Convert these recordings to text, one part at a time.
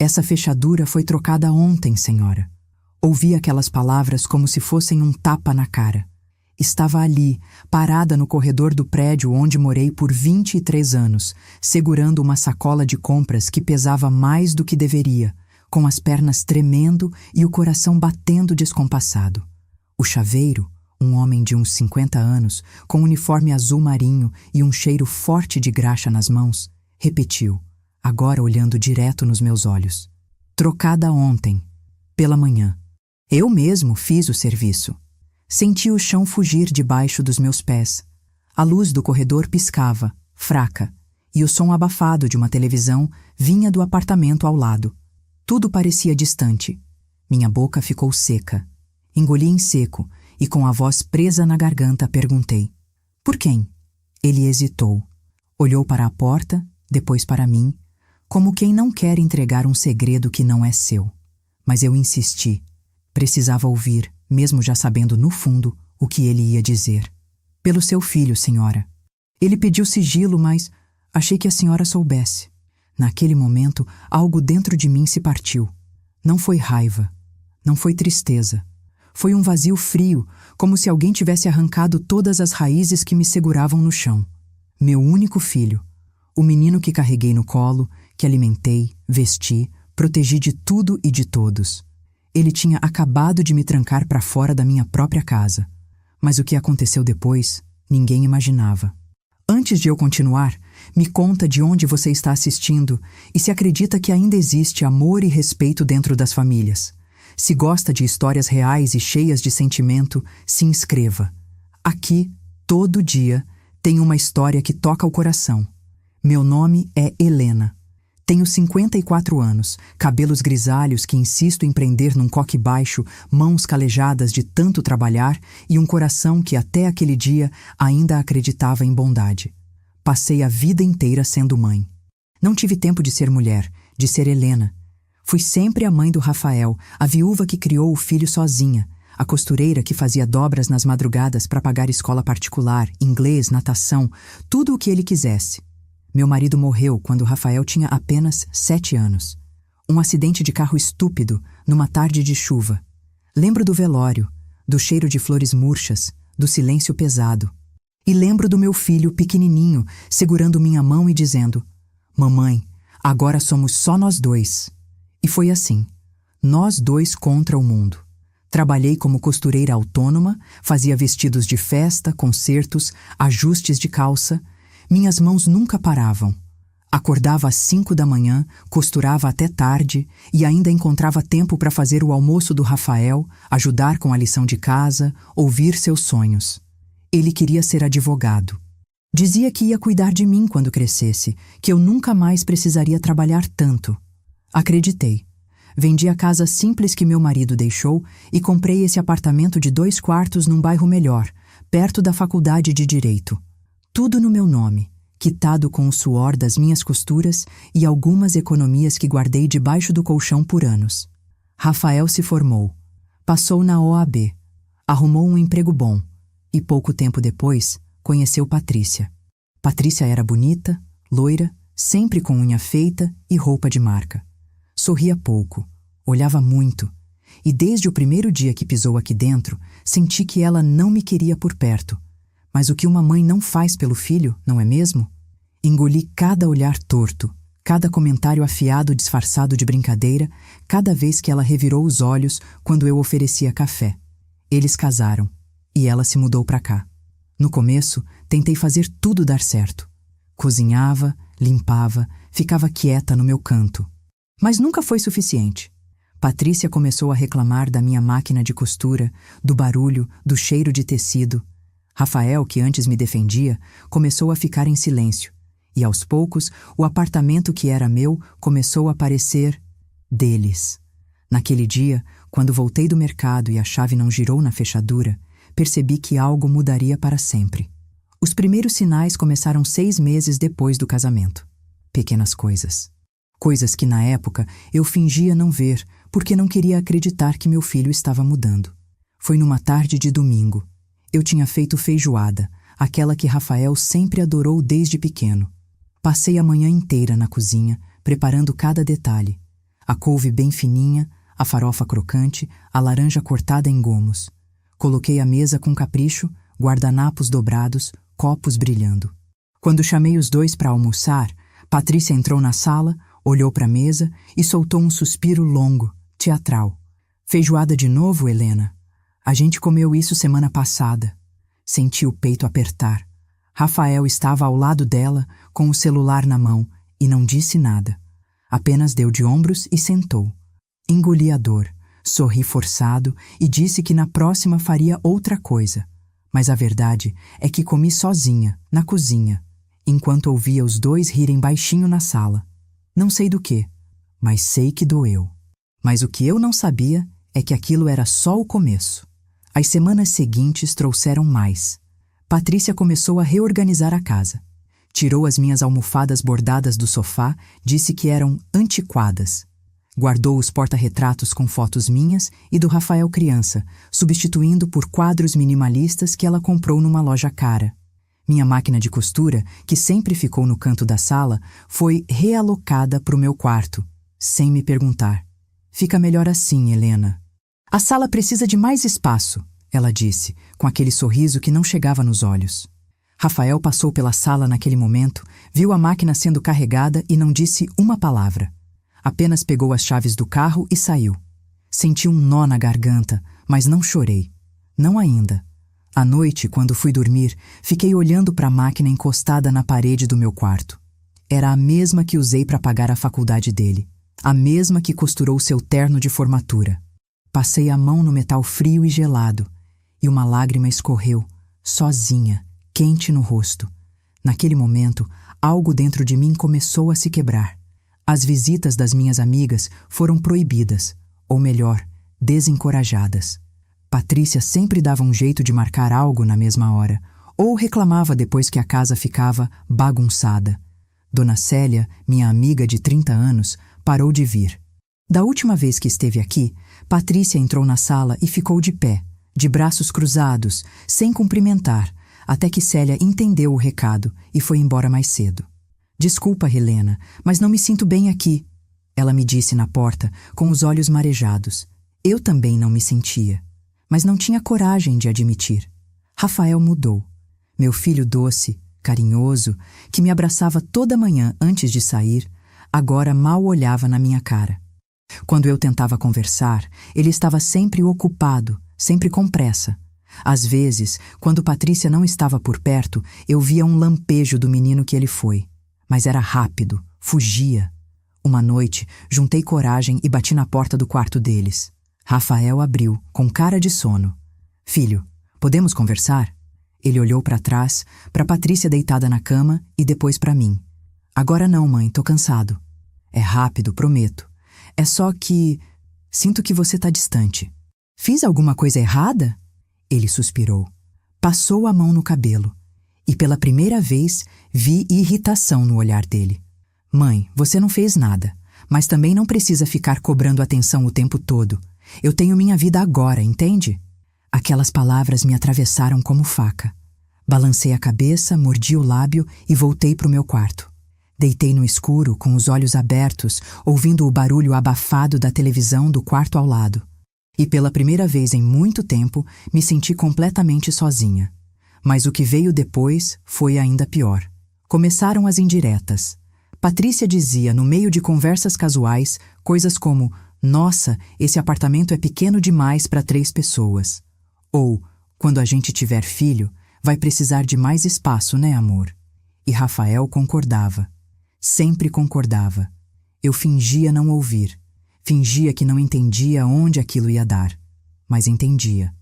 Essa fechadura foi trocada ontem, senhora. Ouvi aquelas palavras como se fossem um tapa na cara. Estava ali, parada no corredor do prédio onde morei por 23 anos, segurando uma sacola de compras que pesava mais do que deveria, com as pernas tremendo e o coração batendo descompassado. O chaveiro, um homem de uns 50 anos, com um uniforme azul marinho e um cheiro forte de graxa nas mãos, repetiu, agora olhando direto nos meus olhos. Trocada ontem, pela manhã. Eu mesmo fiz o serviço. Senti o chão fugir debaixo dos meus pés. A luz do corredor piscava, fraca, e o som abafado de uma televisão vinha do apartamento ao lado. Tudo parecia distante. Minha boca ficou seca. Engoli em seco e, com a voz presa na garganta, perguntei: por quem? Ele hesitou. Olhou para a porta, depois para mim, como quem não quer entregar um segredo que não é seu. Mas eu insisti. Precisava ouvir, mesmo já sabendo no fundo o que ele ia dizer. Pelo seu filho, senhora. Ele pediu sigilo, mas achei que a senhora soubesse. Naquele momento, algo dentro de mim se partiu. Não foi raiva, não foi tristeza. Foi um vazio frio, como se alguém tivesse arrancado todas as raízes que me seguravam no chão. Meu único filho, o menino que carreguei no colo, que alimentei, vesti, protegi de tudo e de todos. Ele tinha acabado de me trancar para fora da minha própria casa. Mas o que aconteceu depois, ninguém imaginava. Antes de eu continuar, me conta de onde você está assistindo e se acredita que ainda existe amor e respeito dentro das famílias. Se gosta de histórias reais e cheias de sentimento, se inscreva. Aqui, todo dia, tem uma história que toca o coração. Meu nome é Helena. Tenho 54 anos, cabelos grisalhos que insisto em prender num coque baixo, mãos calejadas de tanto trabalhar e um coração que até aquele dia ainda acreditava em bondade. Passei a vida inteira sendo mãe. Não tive tempo de ser mulher, de ser Helena. Fui sempre a mãe do Rafael, a viúva que criou o filho sozinha, a costureira que fazia dobras nas madrugadas para pagar escola particular, inglês, natação, tudo o que ele quisesse. Meu marido morreu quando Rafael tinha apenas 7 anos. Um acidente de carro estúpido, numa tarde de chuva. Lembro do velório, do cheiro de flores murchas, do silêncio pesado. E lembro do meu filho pequenininho, segurando minha mão e dizendo: mamãe, agora somos só nós dois. E foi assim, nós dois contra o mundo. Trabalhei como costureira autônoma, fazia vestidos de festa, concertos, ajustes de calça. Minhas mãos nunca paravam. Acordava às 5 da manhã, costurava até tarde e ainda encontrava tempo para fazer o almoço do Rafael, ajudar com a lição de casa, ouvir seus sonhos. Ele queria ser advogado. Dizia que ia cuidar de mim quando crescesse, que eu nunca mais precisaria trabalhar tanto. Acreditei. Vendi a casa simples que meu marido deixou e comprei esse apartamento de 2 quartos num bairro melhor, perto da faculdade de Direito. Tudo no meu nome, quitado com o suor das minhas costuras e algumas economias que guardei debaixo do colchão por anos. Rafael se formou. Passou na OAB. Arrumou um emprego bom. E pouco tempo depois, conheceu Patrícia. Patrícia era bonita, loira, sempre com unha feita e roupa de marca. Sorria pouco, olhava muito. E desde o primeiro dia que pisou aqui dentro, senti que ela não me queria por perto. Mas o que uma mãe não faz pelo filho, não é mesmo? Engoli cada olhar torto, cada comentário afiado disfarçado de brincadeira, cada vez que ela revirou os olhos quando eu oferecia café. Eles casaram, e ela se mudou para cá. No começo, tentei fazer tudo dar certo. Cozinhava, limpava, ficava quieta no meu canto. Mas nunca foi suficiente. Patrícia começou a reclamar da minha máquina de costura, do barulho, do cheiro de tecido. Rafael, que antes me defendia, começou a ficar em silêncio. E aos poucos, o apartamento que era meu começou a parecer deles. Naquele dia, quando voltei do mercado e a chave não girou na fechadura, percebi que algo mudaria para sempre. Os primeiros sinais começaram 6 meses depois do casamento. Pequenas coisas. Coisas que, na época, eu fingia não ver, porque não queria acreditar que meu filho estava mudando. Foi numa tarde de domingo. Eu tinha feito feijoada, aquela que Rafael sempre adorou desde pequeno. Passei a manhã inteira na cozinha, preparando cada detalhe. A couve bem fininha, a farofa crocante, a laranja cortada em gomos. Coloquei a mesa com capricho, guardanapos dobrados, copos brilhando. Quando chamei os dois para almoçar, Patrícia entrou na sala, olhou para a mesa e soltou um suspiro longo, teatral. Feijoada de novo, Helena? A gente comeu isso semana passada. Senti o peito apertar. Rafael estava ao lado dela, com o celular na mão, e não disse nada. Apenas deu de ombros e sentou. Engoli a dor, sorri forçado e disse que na próxima faria outra coisa. Mas a verdade é que comi sozinha, na cozinha, enquanto ouvia os dois rirem baixinho na sala. Não sei do quê, mas sei que doeu. Mas o que eu não sabia é que aquilo era só o começo. As semanas seguintes trouxeram mais. Patrícia começou a reorganizar a casa. Tirou as minhas almofadas bordadas do sofá, disse que eram antiquadas. Guardou os porta-retratos com fotos minhas e do Rafael criança, substituindo por quadros minimalistas que ela comprou numa loja cara. Minha máquina de costura, que sempre ficou no canto da sala, foi realocada para o meu quarto, sem me perguntar. Fica melhor assim, Helena. A sala precisa de mais espaço, ela disse, com aquele sorriso que não chegava nos olhos. Rafael passou pela sala naquele momento, viu a máquina sendo carregada e não disse uma palavra. Apenas pegou as chaves do carro e saiu. Senti um nó na garganta, mas não chorei. Não ainda. À noite, quando fui dormir, fiquei olhando para a máquina encostada na parede do meu quarto. Era a mesma que usei para pagar a faculdade dele. A mesma que costurou seu terno de formatura. Passei a mão no metal frio e gelado, e uma lágrima escorreu, sozinha, quente no rosto. Naquele momento, algo dentro de mim começou a se quebrar. As visitas das minhas amigas foram proibidas, ou melhor, desencorajadas. Patrícia sempre dava um jeito de marcar algo na mesma hora, ou reclamava depois que a casa ficava bagunçada. Dona Célia, minha amiga de 30 anos, parou de vir. Da última vez que esteve aqui, Patrícia entrou na sala e ficou de pé, de braços cruzados, sem cumprimentar, até que Célia entendeu o recado e foi embora mais cedo. Desculpa, Helena, mas não me sinto bem aqui, ela me disse na porta, com os olhos marejados. Eu também não me sentia, mas não tinha coragem de admitir. Rafael mudou. Meu filho doce, carinhoso, que me abraçava toda manhã antes de sair, agora mal olhava na minha cara. Quando eu tentava conversar, ele estava sempre ocupado, sempre com pressa. Às vezes, quando Patrícia não estava por perto, eu via um lampejo do menino que ele foi. Mas era rápido, fugia. Uma noite, juntei coragem e bati na porta do quarto deles. Rafael abriu, com cara de sono. Filho, podemos conversar? Ele olhou para trás, para Patrícia deitada na cama e depois para mim. Agora não, mãe, tô cansado. É rápido, prometo. É só que... sinto que você tá distante. Fiz alguma coisa errada? Ele suspirou. Passou a mão no cabelo. E pela primeira vez, vi irritação no olhar dele. Mãe, você não fez nada, mas também não precisa ficar cobrando atenção o tempo todo. Eu tenho minha vida agora, entende? Aquelas palavras me atravessaram como faca. Balancei a cabeça, mordi o lábio e voltei para o meu quarto. Deitei no escuro, com os olhos abertos, ouvindo o barulho abafado da televisão do quarto ao lado. E pela primeira vez em muito tempo, me senti completamente sozinha. Mas o que veio depois foi ainda pior. Começaram as indiretas. Patrícia dizia, no meio de conversas casuais, coisas como: "Nossa, esse apartamento é pequeno demais para 3 pessoas." Ou, "Quando a gente tiver filho, vai precisar de mais espaço, né, amor?" E Rafael concordava. Sempre concordava. Eu fingia não ouvir. Fingia que não entendia onde aquilo ia dar. Mas entendia.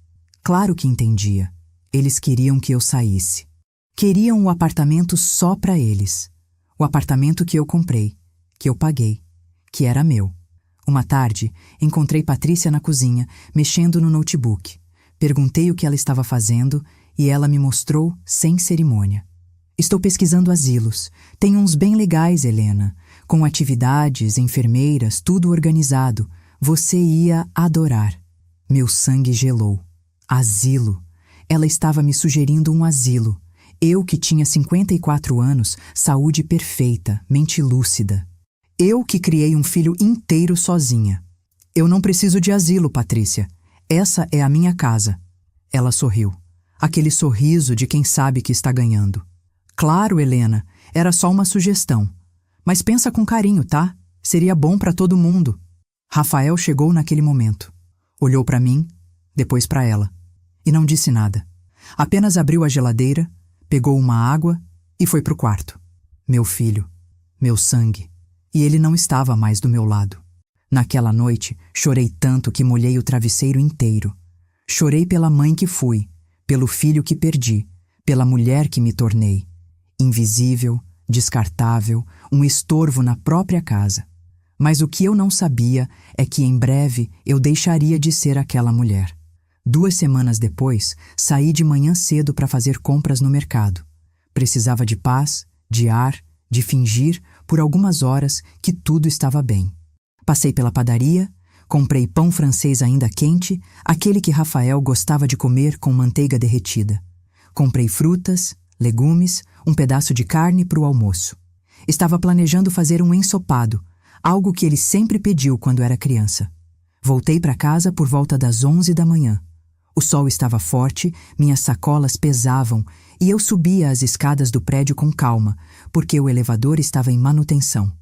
Claro que entendia. Eles queriam que eu saísse. Queriam o apartamento só para eles. O apartamento que eu comprei, que eu paguei, que era meu. Uma tarde, encontrei Patrícia na cozinha, mexendo no notebook. Perguntei o que ela estava fazendo e ela me mostrou sem cerimônia. Estou pesquisando asilos. Tem uns bem legais, Helena. Com atividades, enfermeiras, tudo organizado. Você ia adorar. Meu sangue gelou. Asilo. Ela estava me sugerindo um asilo. Eu que tinha 54 anos, saúde perfeita, mente lúcida. Eu que criei um filho inteiro sozinha. Eu não preciso de asilo, Patrícia. Essa é a minha casa. Ela sorriu. Aquele sorriso de quem sabe que está ganhando. Claro, Helena, era só uma sugestão. Mas pensa com carinho, tá? Seria bom para todo mundo. Rafael chegou naquele momento. Olhou para mim, depois para ela. E não disse nada. Apenas abriu a geladeira, pegou uma água e foi pro quarto. Meu filho, meu sangue. E ele não estava mais do meu lado. Naquela noite, chorei tanto que molhei o travesseiro inteiro. Chorei pela mãe que fui, pelo filho que perdi, pela mulher que me tornei. Invisível, descartável, um estorvo na própria casa. Mas o que eu não sabia é que em breve eu deixaria de ser aquela mulher. 2 semanas depois, saí de manhã cedo para fazer compras no mercado. Precisava de paz, de ar, de fingir, por algumas horas, que tudo estava bem. Passei pela padaria, comprei pão francês ainda quente, aquele que Rafael gostava de comer com manteiga derretida. Comprei frutas, legumes, um pedaço de carne para o almoço. Estava planejando fazer um ensopado, algo que ele sempre pediu quando era criança. Voltei para casa por volta das 11 da manhã. O sol estava forte, minhas sacolas pesavam e eu subia as escadas do prédio com calma, porque o elevador estava em manutenção.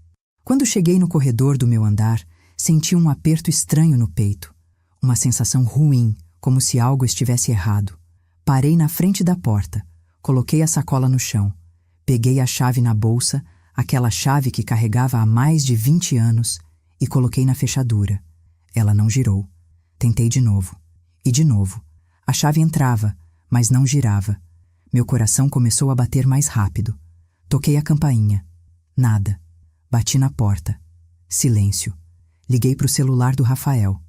Quando cheguei no corredor do meu andar, senti um aperto estranho no peito. Uma sensação ruim, como se algo estivesse errado. Parei na frente da porta, coloquei a sacola no chão, peguei a chave na bolsa, aquela chave que carregava há mais de 20 anos, e coloquei na fechadura. Ela não girou. Tentei de novo. E de novo. A chave entrava, mas não girava. Meu coração começou a bater mais rápido. Toquei a campainha. Nada. Bati na porta. Silêncio. Liguei para o celular do Rafael.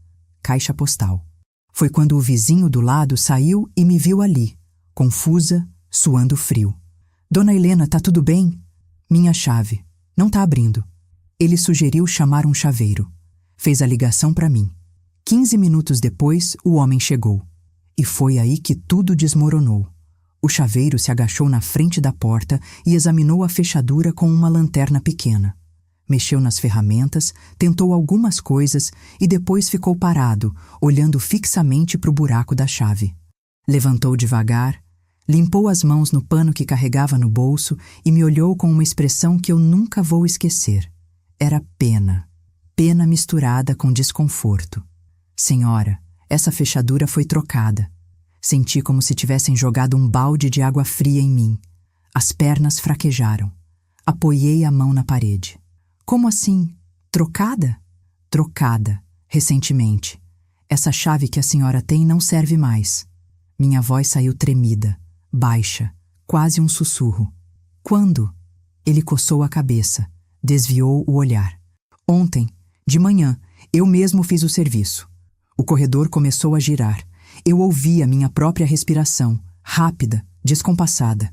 Caixa postal. Foi quando o vizinho do lado saiu e me viu ali, confusa, suando frio. Dona Helena, tá tudo bem? Minha chave. Não tá abrindo. Ele sugeriu chamar um chaveiro. Fez a ligação para mim. 15 minutos depois, o homem chegou. E foi aí que tudo desmoronou. O chaveiro se agachou na frente da porta e examinou a fechadura com uma lanterna pequena. Mexeu nas ferramentas, tentou algumas coisas e depois ficou parado, olhando fixamente para o buraco da chave. Levantou devagar, limpou as mãos no pano que carregava no bolso e me olhou com uma expressão que eu nunca vou esquecer. Era pena. Pena misturada com desconforto. Senhora, essa fechadura foi trocada. Senti como se tivessem jogado um balde de água fria em mim. As pernas fraquejaram. Apoiei a mão na parede. Como assim? Trocada? Trocada, recentemente. Essa chave que a senhora tem não serve mais. Minha voz saiu tremida, baixa, quase um sussurro. Quando? Ele coçou a cabeça, desviou o olhar. Ontem, de manhã, eu mesmo fiz o serviço. O corredor começou a girar. Eu ouvi a minha própria respiração, rápida, descompassada.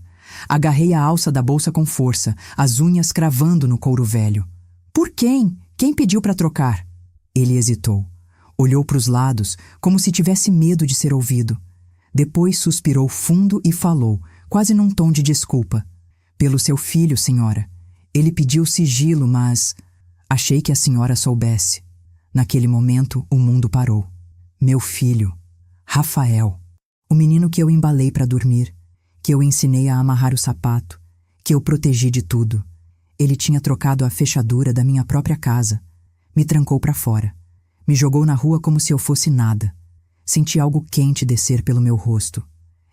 Agarrei a alça da bolsa com força, as unhas cravando no couro velho. Por quem? Quem pediu para trocar? Ele hesitou. Olhou para os lados, como se tivesse medo de ser ouvido. Depois suspirou fundo e falou, quase num tom de desculpa. Pelo seu filho, senhora. Ele pediu sigilo, mas... Achei que a senhora soubesse. Naquele momento, o mundo parou. Meu filho, Rafael, o menino que eu embalei para dormir, que eu ensinei a amarrar o sapato, que eu protegi de tudo. Ele tinha trocado a fechadura da minha própria casa. Me trancou para fora. Me jogou na rua como se eu fosse nada. Senti algo quente descer pelo meu rosto.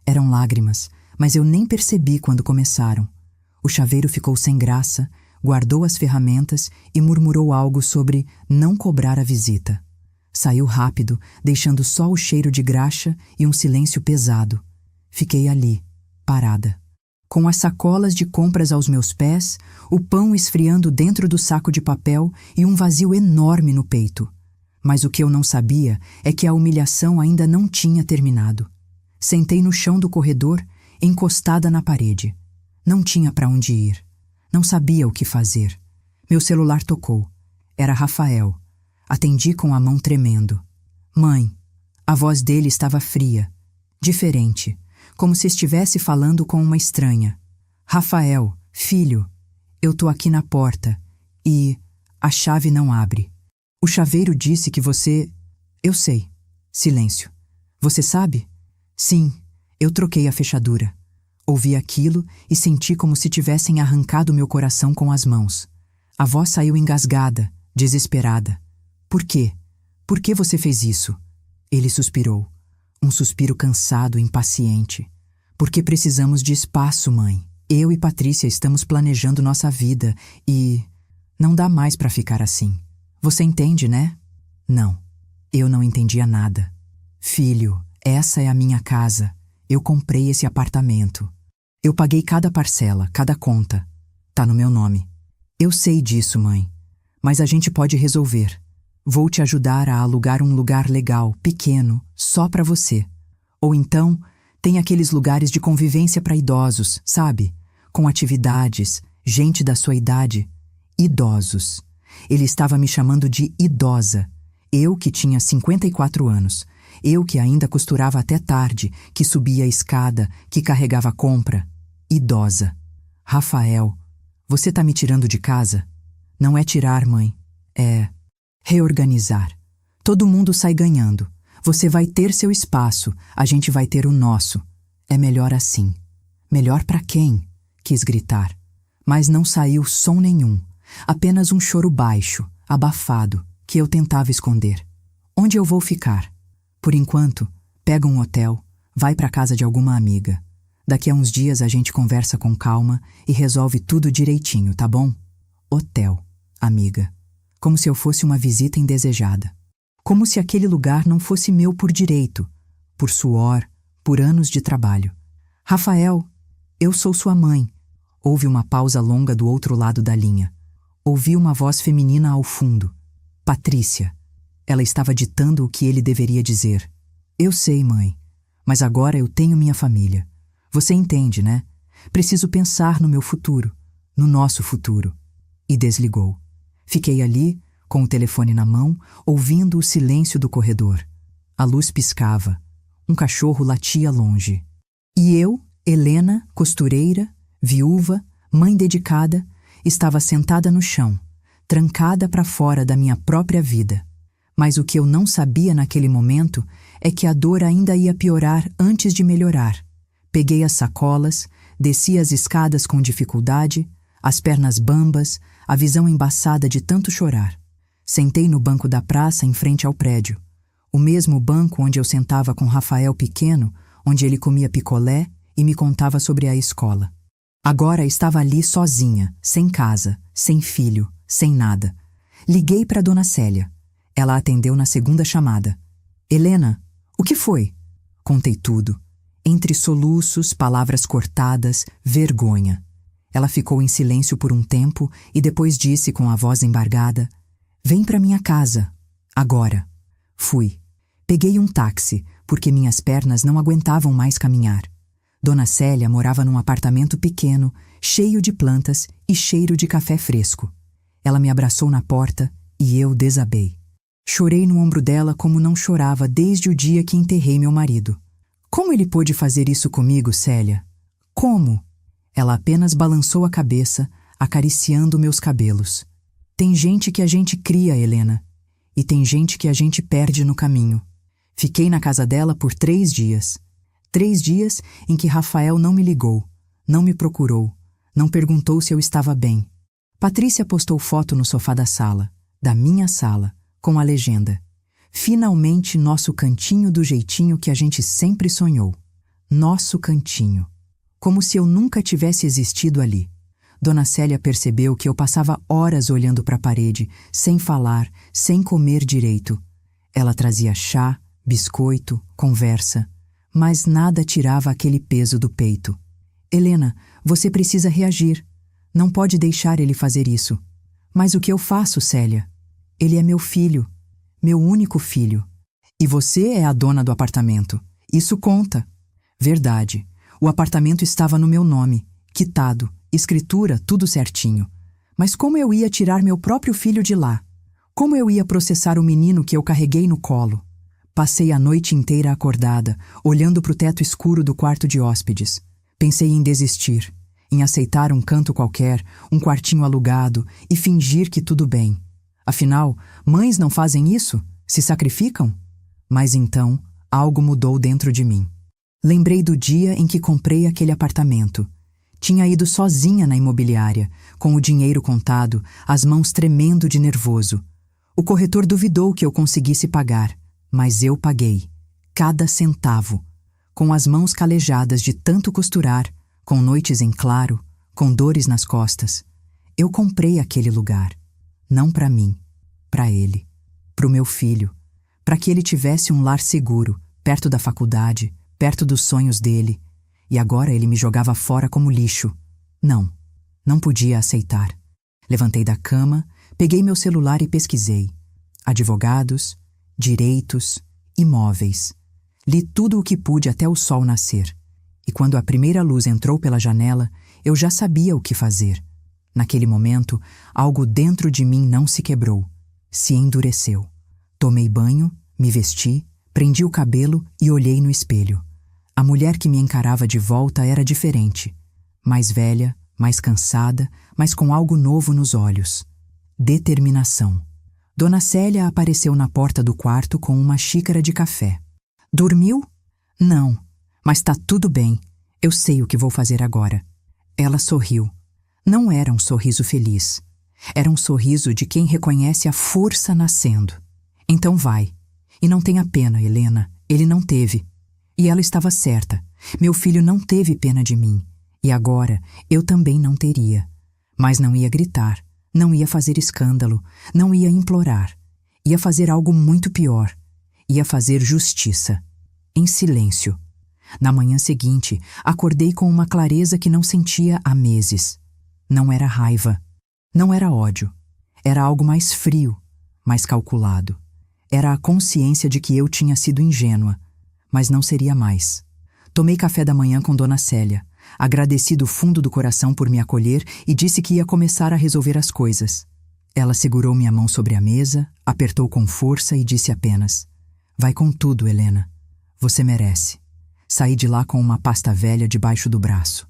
Eram lágrimas, mas eu nem percebi quando começaram. O chaveiro ficou sem graça, guardou as ferramentas e murmurou algo sobre não cobrar a visita. Saiu rápido, deixando só o cheiro de graxa e um silêncio pesado. Fiquei ali, parada. Com as sacolas de compras aos meus pés, o pão esfriando dentro do saco de papel e um vazio enorme no peito. Mas o que eu não sabia é que a humilhação ainda não tinha terminado. Sentei no chão do corredor, encostada na parede. Não tinha para onde ir. Não sabia o que fazer. Meu celular tocou. Era Rafael. Atendi com a mão tremendo. Mãe. A voz dele estava fria, diferente, como se estivesse falando com uma estranha. Rafael, filho, eu tô aqui na porta e A chave não abre. O chaveiro disse que você... Eu sei. Silêncio. Você sabe? Sim, eu troquei a fechadura. Ouvi aquilo e senti como se tivessem arrancado meu coração com as mãos. A voz saiu engasgada, desesperada. Por quê? Por que você fez isso? Ele suspirou. Um suspiro cansado, impaciente. Porque precisamos de espaço, mãe. Eu e Patrícia estamos planejando nossa vida e... Não dá mais para ficar assim. Você entende, né? Não. Eu não entendia nada. Filho, essa é a minha casa. Eu comprei esse apartamento. Eu paguei cada parcela, cada conta. Tá no meu nome. Eu sei disso, mãe. Mas a gente pode resolver. Vou te ajudar a alugar um lugar legal, pequeno, só para você. Ou então, tem aqueles lugares de convivência para idosos, sabe? Com atividades, gente da sua idade. Idosos. Ele estava me chamando de idosa. Eu que tinha 54 anos. Eu que ainda costurava até tarde, que subia a escada, que carregava a compra. Idosa. Rafael, você tá me tirando de casa? Não é tirar, mãe. É reorganizar. Todo mundo sai ganhando. Você vai ter seu espaço, a gente vai ter o nosso. É melhor assim. Melhor para quem? Quis gritar. Mas não saiu som nenhum. Apenas um choro baixo, abafado, que eu tentava esconder. Onde eu vou ficar? Por enquanto, pega um hotel, vai para casa de alguma amiga. Daqui a uns dias a gente conversa com calma e resolve tudo direitinho, tá bom? Hotel, amiga. Como se eu fosse uma visita indesejada. Como se aquele lugar não fosse meu por direito, por suor, por anos de trabalho. Rafael, eu sou sua mãe. Houve uma pausa longa do outro lado da linha. Ouvi uma voz feminina ao fundo. Patrícia. Ela estava ditando o que ele deveria dizer. Eu sei, mãe, mas agora eu tenho minha família. Você entende, né? Preciso pensar no meu futuro, no nosso futuro. E desligou. Fiquei ali, com o telefone na mão, ouvindo o silêncio do corredor. A luz piscava. Um cachorro latia longe. E eu, Helena, costureira, viúva, mãe dedicada, estava sentada no chão, trancada para fora da minha própria vida. Mas o que eu não sabia naquele momento é que a dor ainda ia piorar antes de melhorar. Peguei as sacolas, desci as escadas com dificuldade, as pernas bambas, a visão embaçada de tanto chorar. Sentei no banco da praça em frente ao prédio. O mesmo banco onde eu sentava com Rafael pequeno, onde ele comia picolé e me contava sobre a escola. Agora estava ali sozinha, sem casa, sem filho, sem nada. Liguei para Dona Célia. Ela atendeu na segunda chamada. Helena, o que foi? Contei tudo. Entre soluços, palavras cortadas, vergonha. Ela ficou em silêncio por um tempo e depois disse com a voz embargada: Vem para minha casa. Agora. Fui. Peguei um táxi, porque minhas pernas não aguentavam mais caminhar. Dona Célia morava num apartamento pequeno, cheio de plantas e cheiro de café fresco. Ela me abraçou na porta e eu desabei. Chorei no ombro dela como não chorava desde o dia que enterrei meu marido. Como ele pôde fazer isso comigo, Célia? Como? Ela apenas balançou a cabeça, acariciando meus cabelos. Tem gente que a gente cria, Helena, e tem gente que a gente perde no caminho. Fiquei na casa dela por 3 dias. 3 dias em que Rafael não me ligou, não me procurou, não perguntou se eu estava bem. Patrícia postou foto no sofá da sala, da minha sala, com a legenda: Finalmente nosso cantinho do jeitinho que a gente sempre sonhou. Nosso cantinho. Como se eu nunca tivesse existido ali. Dona Célia percebeu que eu passava horas olhando para a parede, sem falar, sem comer direito. Ela trazia chá, biscoito, conversa, mas nada tirava aquele peso do peito. Helena, você precisa reagir. Não pode deixar ele fazer isso. Mas o que eu faço, Célia? Ele é meu filho, meu único filho. E você é a dona do apartamento. Isso conta. Verdade. O apartamento estava no meu nome, quitado, escritura, tudo certinho. Mas como eu ia tirar meu próprio filho de lá? Como eu ia processar o menino que eu carreguei no colo? Passei a noite inteira acordada, olhando para o teto escuro do quarto de hóspedes. Pensei em desistir, em aceitar um canto qualquer, um quartinho alugado e fingir que tudo bem. Afinal, mães não fazem isso? Se sacrificam? Mas então, algo mudou dentro de mim. Lembrei do dia em que comprei aquele apartamento. Tinha ido sozinha na imobiliária, com o dinheiro contado, as mãos tremendo de nervoso. O corretor duvidou que eu conseguisse pagar, mas eu paguei. Cada centavo. Com as mãos calejadas de tanto costurar, com noites em claro, com dores nas costas. Eu comprei aquele lugar. Não para mim, para ele, para o meu filho, para que ele tivesse um lar seguro, perto da faculdade, perto dos sonhos dele. E agora ele me jogava fora como lixo. Não podia aceitar. Levantei da cama, peguei meu celular e pesquisei. Advogados, direitos, imóveis. Li tudo o que pude até o sol nascer. E quando a primeira luz entrou pela janela, eu já sabia o que fazer. Naquele momento, algo dentro de mim não se quebrou, se endureceu. Tomei banho, me vesti, prendi o cabelo e olhei no espelho. A mulher que me encarava de volta era diferente. Mais velha, mais cansada, mas com algo novo nos olhos. Determinação. Dona Célia apareceu na porta do quarto com uma xícara de café. Dormiu? Não, mas tá tudo bem. Eu sei o que vou fazer agora. Ela sorriu. Não era um sorriso feliz. Era um sorriso de quem reconhece a força nascendo. Então vai. E não tenha pena, Helena. Ele não teve. E ela estava certa. Meu filho não teve pena de mim. E agora eu também não teria. Mas não ia gritar, não ia fazer escândalo, não ia implorar. Ia fazer algo muito pior. Ia fazer justiça. Em silêncio. Na manhã seguinte, acordei com uma clareza que não sentia há meses. Não era raiva. Não era ódio. Era algo mais frio, mais calculado. Era a consciência de que eu tinha sido ingênua. Mas não seria mais. Tomei café da manhã com Dona Célia. Agradeci do fundo do coração por me acolher e disse que ia começar a resolver as coisas. Ela segurou minha mão sobre a mesa, apertou com força e disse apenas: "Vai com tudo, Helena. Você merece." Saí de lá com uma pasta velha debaixo do braço.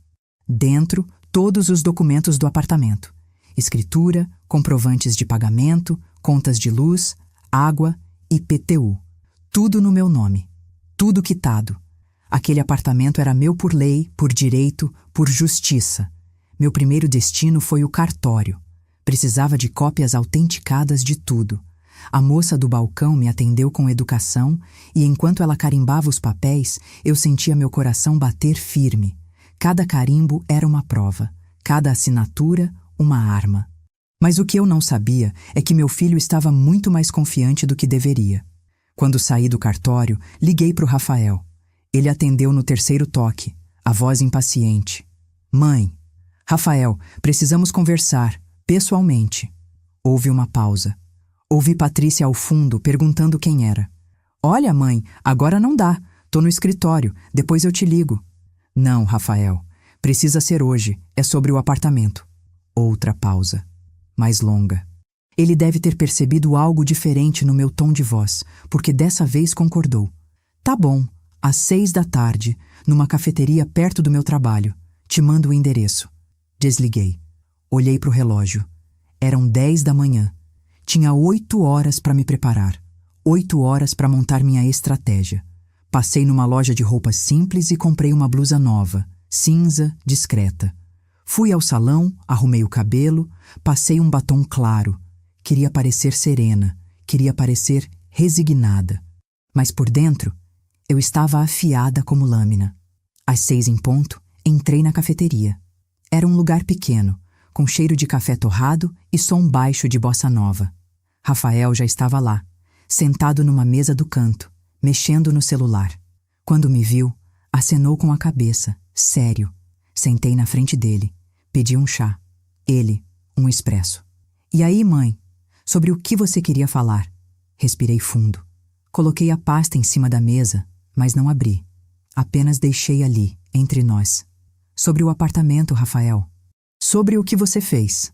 Dentro, todos os documentos do apartamento. Escritura, comprovantes de pagamento, contas de luz, água, IPTU. Tudo no meu nome. Tudo quitado. Aquele apartamento era meu por lei, por direito, por justiça. Meu primeiro destino foi o cartório. Precisava de cópias autenticadas de tudo. A moça do balcão me atendeu com educação e enquanto ela carimbava os papéis, eu sentia meu coração bater firme. Cada carimbo era uma prova, cada assinatura uma arma. Mas o que eu não sabia é que meu filho estava muito mais confiante do que deveria. Quando saí do cartório, liguei para o Rafael. Ele atendeu no terceiro toque, a voz impaciente. "Mãe." "Rafael, precisamos conversar, pessoalmente." Houve uma pausa. Ouvi Patrícia ao fundo perguntando quem era. "Olha, mãe, agora não dá. Tô no escritório, depois eu te ligo." "Não, Rafael. Precisa ser hoje. É sobre o apartamento." Outra pausa. Mais longa. Ele deve ter percebido algo diferente no meu tom de voz, porque dessa vez concordou. "Tá bom, às 6 da tarde, numa cafeteria perto do meu trabalho. Te mando o endereço." Desliguei. Olhei para o relógio. Eram 10 da manhã. Tinha 8 horas para me preparar. 8 horas para montar minha estratégia. Passei numa loja de roupas simples e comprei uma blusa nova, cinza, discreta. Fui ao salão, arrumei o cabelo, passei um batom claro. Queria parecer serena, queria parecer resignada. Mas por dentro, eu estava afiada como lâmina. Às 6 em ponto, entrei na cafeteria. Era um lugar pequeno, com cheiro de café torrado e som baixo de bossa nova. Rafael já estava lá, sentado numa mesa do canto, mexendo no celular. Quando me viu, acenou com a cabeça, sério. Sentei na frente dele, pedi um chá. Ele, um expresso. "E aí, mãe? Sobre o que você queria falar?" Respirei fundo. Coloquei a pasta em cima da mesa, mas não abri. Apenas deixei ali, entre nós. "Sobre o apartamento, Rafael." "Sobre o que você fez."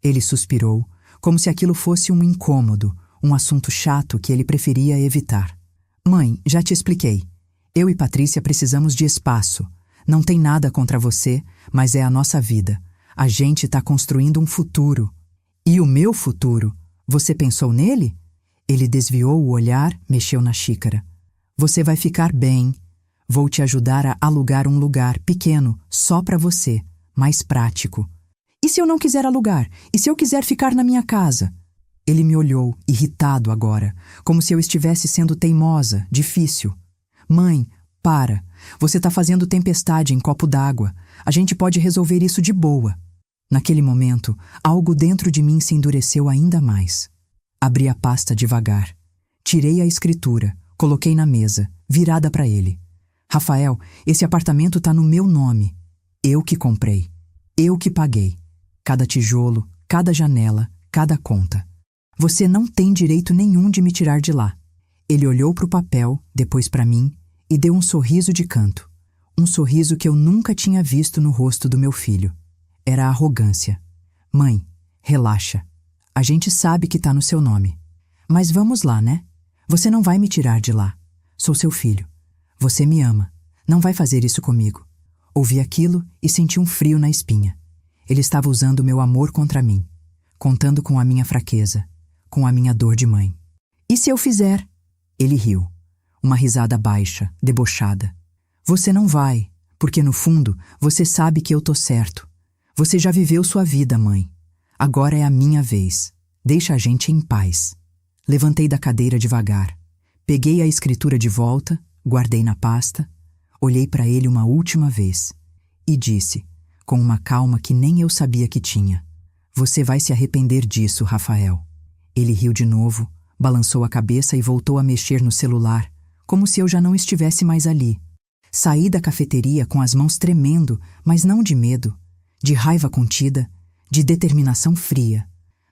Ele suspirou, como se aquilo fosse um incômodo, um assunto chato que ele preferia evitar. "Mãe, já te expliquei. Eu e Patrícia precisamos de espaço. Não tem nada contra você, mas é a nossa vida. A gente está construindo um futuro. E o meu futuro Você pensou nele? Ele desviou o olhar, mexeu na xícara. Você vai ficar bem. Vou te ajudar a alugar um lugar pequeno, só para você, mais prático. E se eu não quiser alugar? E se eu quiser ficar na minha casa? Ele me olhou, irritado agora, como se eu estivesse sendo teimosa, difícil. Mãe, para. Você está fazendo tempestade em copo d'água. A gente pode resolver isso de boa. Naquele momento, algo dentro de mim se endureceu ainda mais. Abri a pasta devagar. Tirei a escritura, coloquei na mesa, virada para ele. Rafael, esse apartamento está no meu nome. Eu que comprei. Eu que paguei. Cada tijolo, cada janela, cada conta. Você não tem direito nenhum de me tirar de lá. Ele olhou para o papel, depois para mim, e deu um sorriso de canto. Um sorriso que eu nunca tinha visto no rosto do meu filho. Era arrogância. Mãe, relaxa. A gente sabe que tá no seu nome. Mas vamos lá, né? Você não vai me tirar de lá. Sou seu filho. Você me ama. Não vai fazer isso comigo. Ouvi aquilo e senti um frio na espinha. Ele estava usando meu amor contra mim, contando com a minha fraqueza, com a minha dor de mãe. E se eu fizer? Ele riu. Uma risada baixa, debochada. Você não vai, porque no fundo você sabe que eu tô certo. Você já viveu sua vida, mãe. Agora é a minha vez. Deixa a gente em paz. Levantei da cadeira devagar. Peguei a escritura de volta, guardei na pasta, olhei para ele uma última vez e disse, com uma calma que nem eu sabia que tinha: Você vai se arrepender disso, Rafael. Ele riu de novo, balançou a cabeça e voltou a mexer no celular, como se eu já não estivesse mais ali. Saí da cafeteria com as mãos tremendo, mas não de medo, de raiva contida, de determinação fria.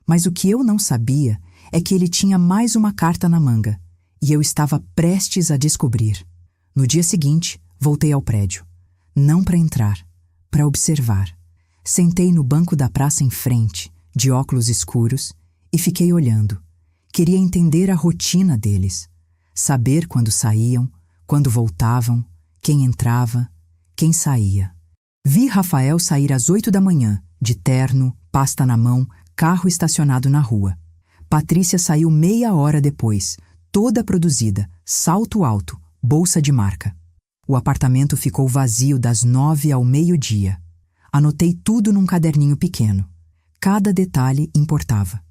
Mas o que eu não sabia é que ele tinha mais uma carta na manga, e eu estava prestes a descobrir. No dia seguinte, voltei ao prédio. Não para entrar, para observar. Sentei no banco da praça em frente, de óculos escuros, e fiquei olhando. Queria entender a rotina deles. Saber quando saíam, quando voltavam, quem entrava, quem saía. Vi Rafael sair às 8 da manhã, de terno, pasta na mão, carro estacionado na rua. Patrícia saiu meia hora depois, toda produzida, salto alto, bolsa de marca. O apartamento ficou vazio das 9 ao meio-dia. Anotei tudo num caderninho pequeno. Cada detalhe importava.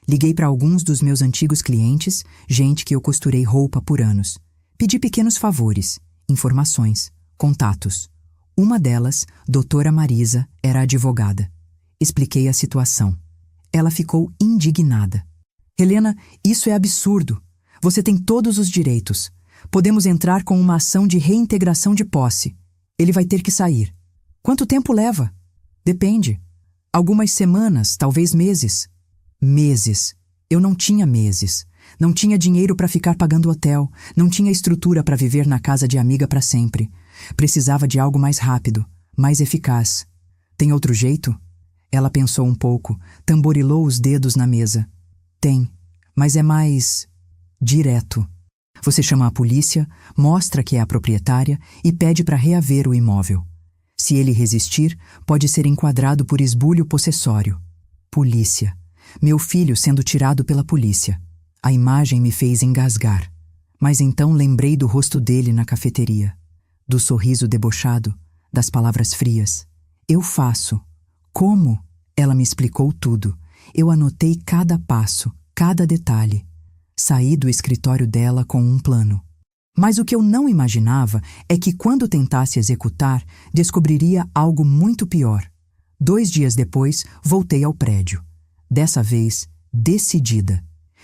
Liguei para alguns dos meus antigos clientes, gente que eu costurei roupa por anos. Pedi pequenos favores, informações, contatos. Uma delas, doutora Marisa, era advogada. Expliquei a situação. Ela ficou indignada. Helena, isso é absurdo. Você tem todos os direitos. Podemos entrar com uma ação de reintegração de posse. Ele vai ter que sair. Quanto tempo leva? Depende. Algumas semanas, talvez meses. Meses. Eu não tinha meses. Não tinha dinheiro para ficar pagando hotel. Não tinha estrutura para viver na casa de amiga para sempre. Precisava de algo mais rápido, mais eficaz. Tem outro jeito? Ela pensou um pouco, tamborilou os dedos na mesa. Tem, mas é mais direto. Você chama a polícia, mostra que é a proprietária e pede para reaver o imóvel. Se ele resistir, pode ser enquadrado por esbulho possessório. Polícia. Meu filho sendo tirado pela polícia. A imagem me fez engasgar. Mas então lembrei do rosto dele na cafeteria. Do sorriso debochado, das palavras frias. Eu faço. Como? Ela me explicou tudo. Eu anotei cada passo, cada detalhe. Saí do escritório dela com um plano. Mas o que eu não imaginava é que quando tentasse executar, descobriria algo muito pior. 2 dias depois, voltei ao prédio. Dessa vez, decidida.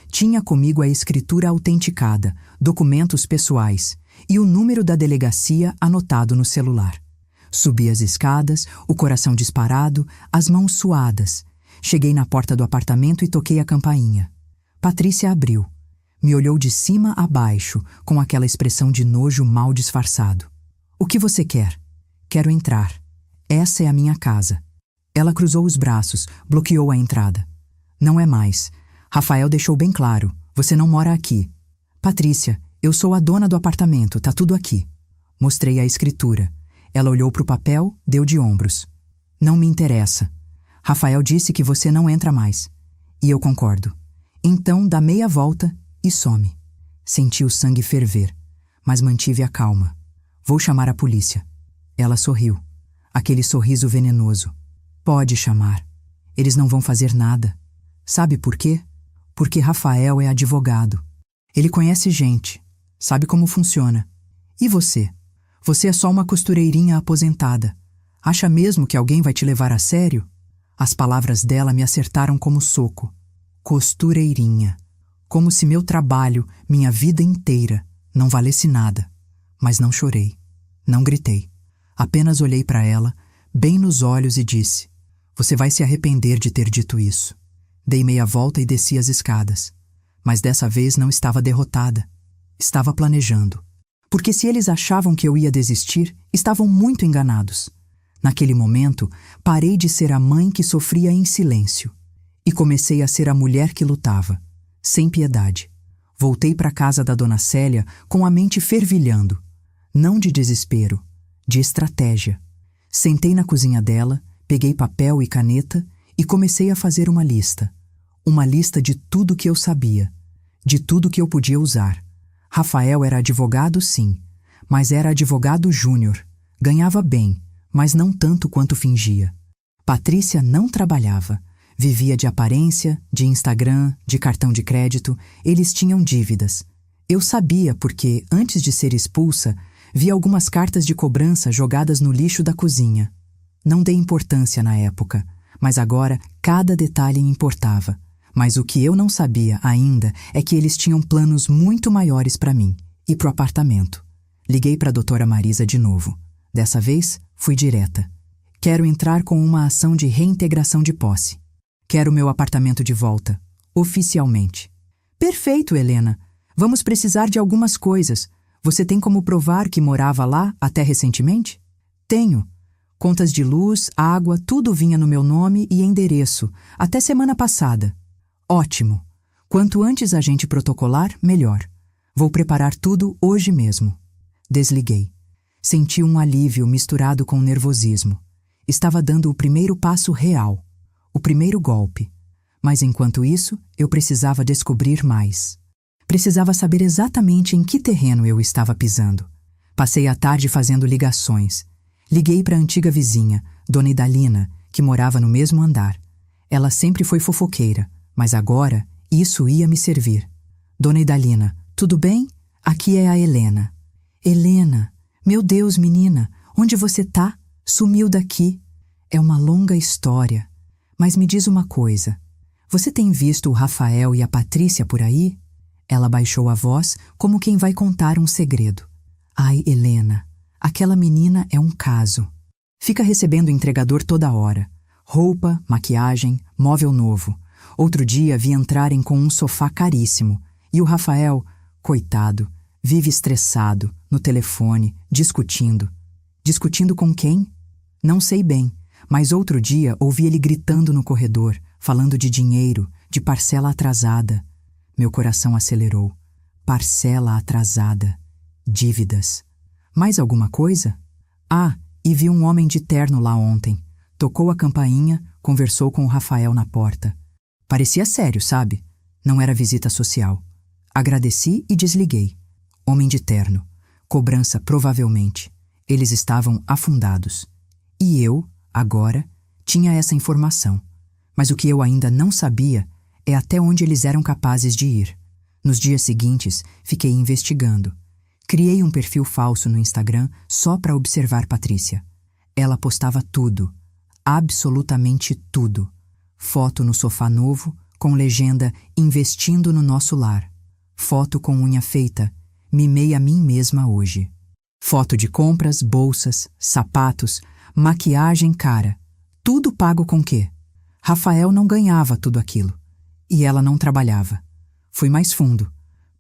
Tinha comigo a escritura autenticada, documentos pessoais e o número da delegacia anotado no celular. Subi as escadas, o coração disparado, as mãos suadas. Cheguei na porta do apartamento e toquei a campainha. Patrícia abriu. Me olhou de cima a baixo, com aquela expressão de nojo mal disfarçado. O que você quer? Quero entrar. Essa é a minha casa. Ela cruzou os braços, bloqueou a entrada. Não é mais. Rafael deixou bem claro. Você não mora aqui. Patrícia, eu sou a dona do apartamento, tá tudo aqui. Mostrei a escritura. Ela olhou para o papel, deu de ombros. Não me interessa. Rafael disse que você não entra mais. E eu concordo. Então dá meia volta e some. Senti o sangue ferver, mas mantive a calma. Vou chamar a polícia. Ela sorriu. Aquele sorriso venenoso. Pode chamar. Eles não vão fazer nada. Sabe por quê? Porque Rafael é advogado. Ele conhece gente. Sabe como funciona. E você? Você é só uma costureirinha aposentada. Acha mesmo que alguém vai te levar a sério? As palavras dela me acertaram como soco. Costureirinha. Como se meu trabalho, minha vida inteira, não valesse nada. Mas não chorei. Não gritei. Apenas olhei para ela, bem nos olhos e disse: Você vai se arrepender de ter dito isso. Dei meia volta e desci as escadas. Mas dessa vez não estava derrotada. Estava planejando. Porque se eles achavam que eu ia desistir, estavam muito enganados. Naquele momento, parei de ser a mãe que sofria em silêncio. E comecei a ser a mulher que lutava, sem piedade. Voltei para a casa da dona Célia com a mente fervilhando. Não de desespero, de estratégia. Sentei na cozinha dela, peguei papel e caneta e comecei a fazer uma lista. Uma lista de tudo que eu sabia, de tudo que eu podia usar. Rafael era advogado, sim, mas era advogado júnior. Ganhava bem, mas não tanto quanto fingia. Patrícia não trabalhava. Vivia de aparência, de Instagram, de cartão de crédito. Eles tinham dívidas. Eu sabia porque, antes de ser expulsa, vi algumas cartas de cobrança jogadas no lixo da cozinha. Não dei importância na época, mas agora cada detalhe importava. Mas o que eu não sabia ainda é que eles tinham planos muito maiores para mim e pro apartamento. Liguei para a doutora Marisa de novo. Dessa vez, fui direta. Quero entrar com uma ação de reintegração de posse. Quero meu apartamento de volta, oficialmente. Perfeito, Helena. Vamos precisar de algumas coisas. Você tem como provar que morava lá até recentemente? Tenho. Contas de luz, água, tudo vinha no meu nome e endereço, até semana passada. Ótimo. Quanto antes a gente protocolar, melhor. Vou preparar tudo hoje mesmo. Desliguei. Senti um alívio misturado com nervosismo. Estava dando o primeiro passo real. O primeiro golpe. Mas enquanto isso, eu precisava descobrir mais. Precisava saber exatamente em que terreno eu estava pisando. Passei a tarde fazendo ligações. Liguei para a antiga vizinha, Dona Idalina, que morava no mesmo andar. Ela sempre foi fofoqueira, mas agora isso ia me servir. Dona Idalina, tudo bem? Aqui é a Helena. Helena, meu Deus, menina, onde você tá? Sumiu daqui. É uma longa história. Mas me diz uma coisa. Você tem visto o Rafael e a Patrícia por aí? Ela baixou a voz como quem vai contar um segredo. Ai, Helena, aquela menina é um caso. Fica recebendo entregador toda hora. Roupa, maquiagem, móvel novo. Outro dia vi entrarem com um sofá caríssimo. E o Rafael, coitado, vive estressado, no telefone, discutindo. Discutindo com quem? Não sei bem, mas outro dia ouvi ele gritando no corredor, falando de dinheiro, de parcela atrasada. Meu coração acelerou. Parcela atrasada. Dívidas. Mais alguma coisa? Ah, e vi um homem de terno lá ontem. Tocou a campainha, conversou com o Rafael na porta. Parecia sério, sabe? Não era visita social. Agradeci e desliguei. Homem de terno. Cobrança, provavelmente. Eles estavam afundados. E eu, agora, tinha essa informação. Mas o que eu ainda não sabia é até onde eles eram capazes de ir. Nos dias seguintes, fiquei investigando. Criei um perfil falso no Instagram só para observar Patrícia. Ela postava tudo. Absolutamente tudo. Foto no sofá novo, com legenda "Investindo no nosso lar". Foto com unha feita, "Mimei a mim mesma hoje". Foto de compras, bolsas, sapatos, maquiagem cara. Tudo pago com quê? Rafael não ganhava tudo aquilo. E ela não trabalhava. Fui mais fundo.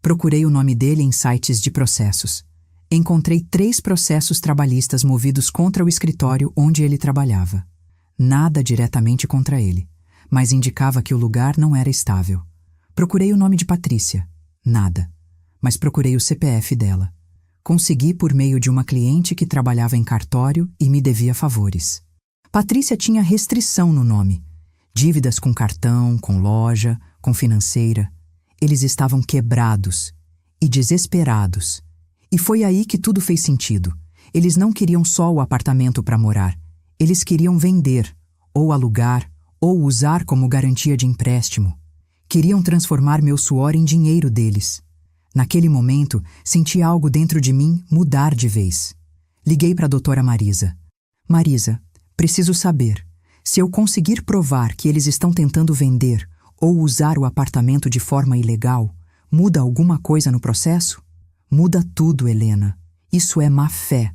Procurei o nome dele em sites de processos. Encontrei 3 processos trabalhistas movidos contra o escritório onde ele trabalhava. Nada diretamente contra ele, mas indicava que o lugar não era estável. Procurei o nome de Patrícia. Nada. Mas procurei o CPF dela. Consegui por meio de uma cliente que trabalhava em cartório e me devia favores. Patrícia tinha restrição no nome. Dívidas com cartão, com loja, com financeira. Eles estavam quebrados e desesperados. E foi aí que tudo fez sentido. Eles não queriam só o apartamento para morar. Eles queriam vender, ou alugar, ou usar como garantia de empréstimo. Queriam transformar meu suor em dinheiro deles. Naquele momento, senti algo dentro de mim mudar de vez. Liguei para a doutora Marisa. Marisa, preciso saber, se eu conseguir provar que eles estão tentando vender ou usar o apartamento de forma ilegal, muda alguma coisa no processo? Muda tudo, Helena. Isso é má fé.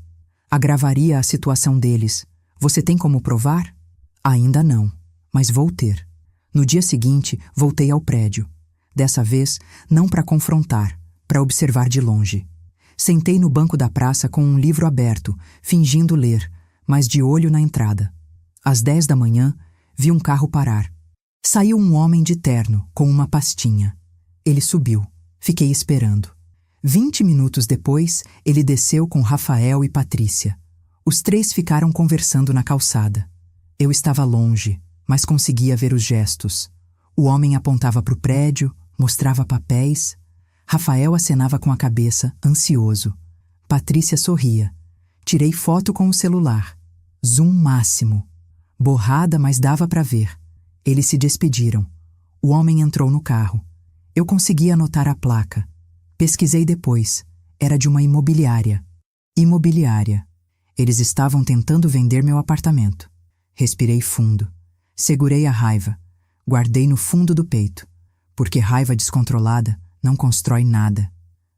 Agravaria a situação deles. Você tem como provar? Ainda não, mas vou ter. No dia seguinte, voltei ao prédio. Dessa vez, não para confrontar, para observar de longe. Sentei no banco da praça com um livro aberto, fingindo ler, mas de olho na entrada. Às 10 da manhã, vi um carro parar. Saiu um homem de terno, com uma pastinha. Ele subiu. Fiquei esperando. 20 minutos depois, ele desceu com Rafael e Patrícia. Os três ficaram conversando na calçada. Eu estava longe, mas conseguia ver os gestos. O homem apontava para o prédio, mostrava papéis. Rafael acenava com a cabeça, ansioso. Patrícia sorria. Tirei foto com o celular. Zoom máximo. Borrada, mas dava para ver. Eles se despediram. O homem entrou no carro. Eu consegui anotar a placa. Pesquisei depois. Era de uma imobiliária. Imobiliária. Eles estavam tentando vender meu apartamento. Respirei fundo. Segurei a raiva. Guardei no fundo do peito. Porque raiva descontrolada não constrói nada.